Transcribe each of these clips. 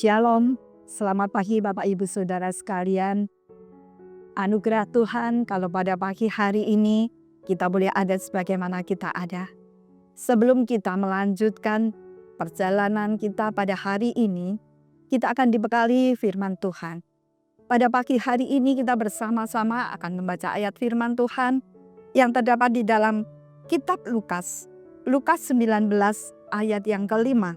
Shalom, selamat pagi Bapak Ibu Saudara sekalian. Anugerah Tuhan kalau pada pagi hari ini kita boleh ada sebagaimana kita ada. Sebelum kita melanjutkan perjalanan kita pada hari ini, kita akan dibekali firman Tuhan. Pada pagi hari ini kita bersama-sama akan membaca ayat firman Tuhan yang terdapat di dalam kitab Lukas. Lukas 19 ayat yang kelima.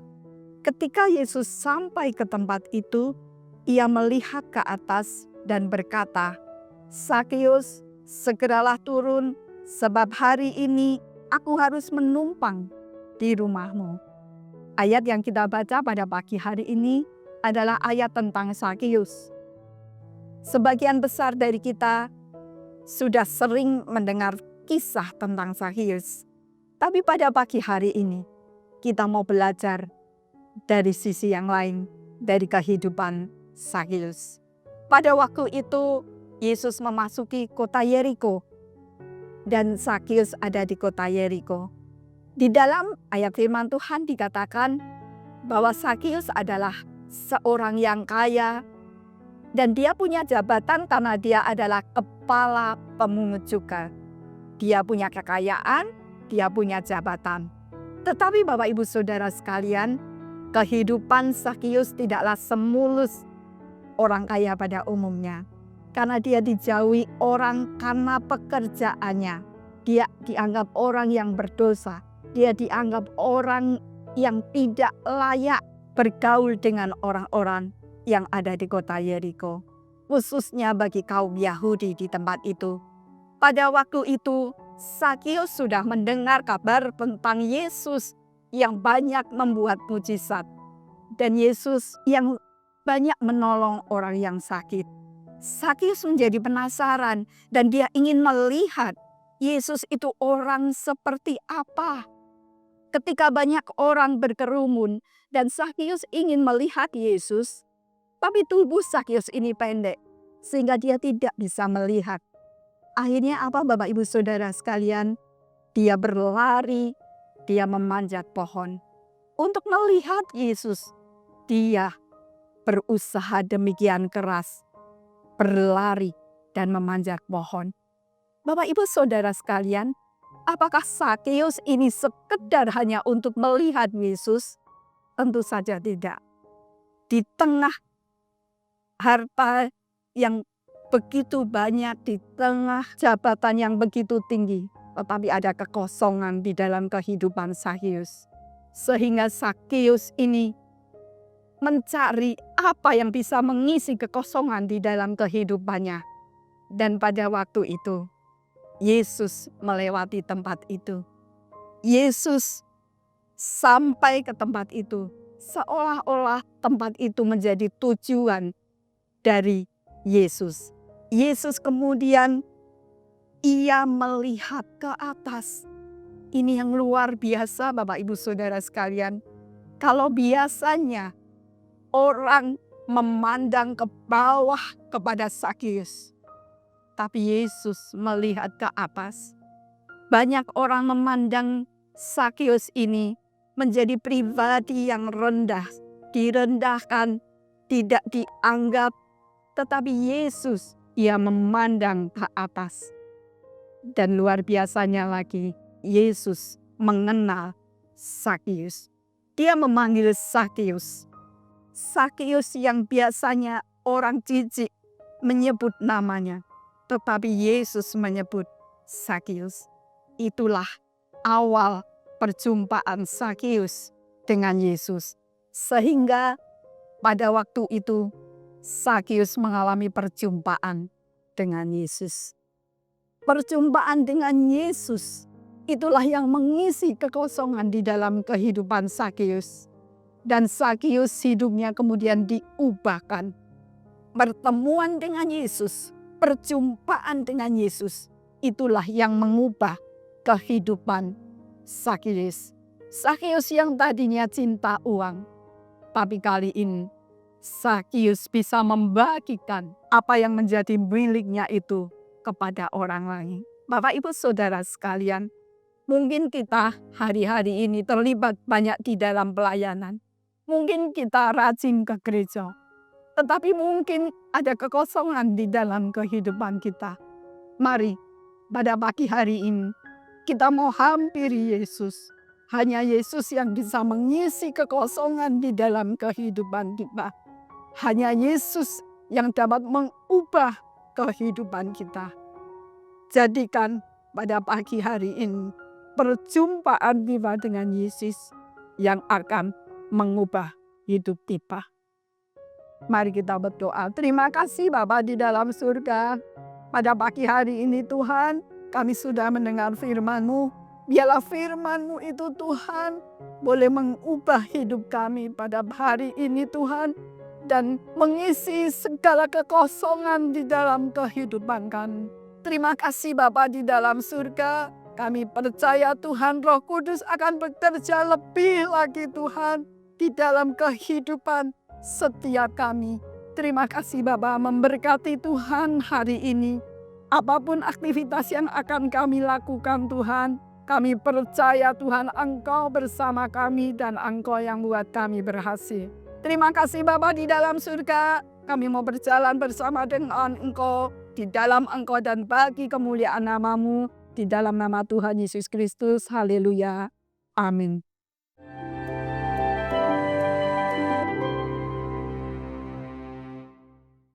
Ketika Yesus sampai ke tempat itu, ia melihat ke atas dan berkata, "Sakeus, segeralah turun, sebab hari ini aku harus menumpang di rumahmu." Ayat yang kita baca pada pagi hari ini adalah ayat tentang Sakeus. Sebagian besar dari kita sudah sering mendengar kisah tentang Sakeus. Tapi pada pagi hari ini, kita mau belajar dari sisi yang lain, dari kehidupan Sakeus. Pada waktu itu, Yesus memasuki kota Yeriko, dan Sakeus ada di kota Yeriko. Di dalam ayat firman Tuhan dikatakan bahwa Sakeus adalah seorang yang kaya, dan dia punya jabatan karena dia adalah kepala pemungut cukai. Dia punya kekayaan, dia punya jabatan. Tetapi Bapak Ibu Saudara sekalian, kehidupan Sakeus tidaklah semulus orang kaya pada umumnya. Karena dia dijauhi orang karena pekerjaannya. Dia dianggap orang yang berdosa. Dia dianggap orang yang tidak layak bergaul dengan orang-orang yang ada di kota Yeriko. Khususnya bagi kaum Yahudi di tempat itu. Pada waktu itu, Sakeus sudah mendengar kabar tentang Yesus yang banyak membuat mujizat, dan Yesus yang banyak menolong orang yang sakit. Sakeus menjadi penasaran dan dia ingin melihat Yesus itu orang seperti apa. Ketika banyak orang berkerumun dan Sakeus ingin melihat Yesus, tapi tubuh Sakeus ini pendek sehingga dia tidak bisa melihat. Akhirnya apa Bapak Ibu Saudara sekalian? Dia berlari, dia memanjat pohon. Untuk melihat Yesus, dia berusaha demikian keras, berlari dan memanjat pohon. Bapak Ibu Saudara sekalian, apakah Sakeus ini sekedar hanya untuk melihat Yesus? Tentu saja tidak. Di tengah harta yang begitu banyak, di tengah jabatan yang begitu tinggi, tetapi ada kekosongan di dalam kehidupan Sakeus. Sehingga Sakeus ini mencari apa yang bisa mengisi kekosongan di dalam kehidupannya. Dan pada waktu itu, Yesus melewati tempat itu. Yesus sampai ke tempat itu, seolah-olah tempat itu menjadi tujuan dari Yesus. Yesus kemudian ia melihat ke atas. Ini yang luar biasa Bapak Ibu Saudara sekalian. Kalau biasanya orang memandang ke bawah kepada Sakeus, tapi Yesus melihat ke atas. Banyak orang memandang Sakeus ini menjadi pribadi yang rendah, direndahkan, tidak dianggap. Tetapi Yesus, ia memandang ke atas. Dan luar biasanya lagi, Yesus mengenal Sakeus. Dia memanggil Sakeus. Sakeus yang biasanya orang jijik menyebut namanya. Tetapi Yesus menyebut Sakeus. Itulah awal perjumpaan Sakeus dengan Yesus. Sehingga pada waktu itu Sakeus mengalami perjumpaan dengan Yesus. Perjumpaan dengan Yesus itulah yang mengisi kekosongan di dalam kehidupan Sakeus. Dan Sakeus hidupnya kemudian diubahkan. Pertemuan dengan Yesus, perjumpaan dengan Yesus, itulah yang mengubah kehidupan Sakeus. Sakeus yang tadinya cinta uang, tapi kali ini Sakeus bisa membagikan apa yang menjadi miliknya itu kepada orang lain. Bapak Ibu Saudara sekalian, mungkin kita hari-hari ini terlibat banyak di dalam pelayanan. Mungkin kita rajin ke gereja, tetapi mungkin ada kekosongan di dalam kehidupan kita. Mari, pada pagi hari ini, kita mau hampiri Yesus. Hanya Yesus yang bisa mengisi kekosongan di dalam kehidupan kita. Hanya Yesus yang dapat mengubah kehidupan kita. Jadikan pada pagi hari ini perjumpaan kita dengan Yesus yang akan mengubah hidup kita. Mari kita berdoa. Terima kasih Bapa di dalam surga. Pada pagi hari ini Tuhan, kami sudah mendengar firman-Mu. Biarlah firman-Mu itu Tuhan boleh mengubah hidup kami pada hari ini Tuhan. Dan mengisi segala kekosongan di dalam kehidupan kami. Terima kasih Bapa di dalam surga. Kami percaya Tuhan Roh Kudus akan bekerja lebih lagi Tuhan di dalam kehidupan setiap kami. Terima kasih Bapa, memberkati Tuhan hari ini. Apapun aktivitas yang akan kami lakukan Tuhan, kami percaya Tuhan Engkau bersama kami dan Engkau yang buat kami berhasil. Terima kasih Bapa di dalam surga. Kami mau berjalan bersama dengan Engkau, di dalam Engkau dan bagi kemuliaan nama-Mu, di dalam nama Tuhan Yesus Kristus. Haleluya. Amin.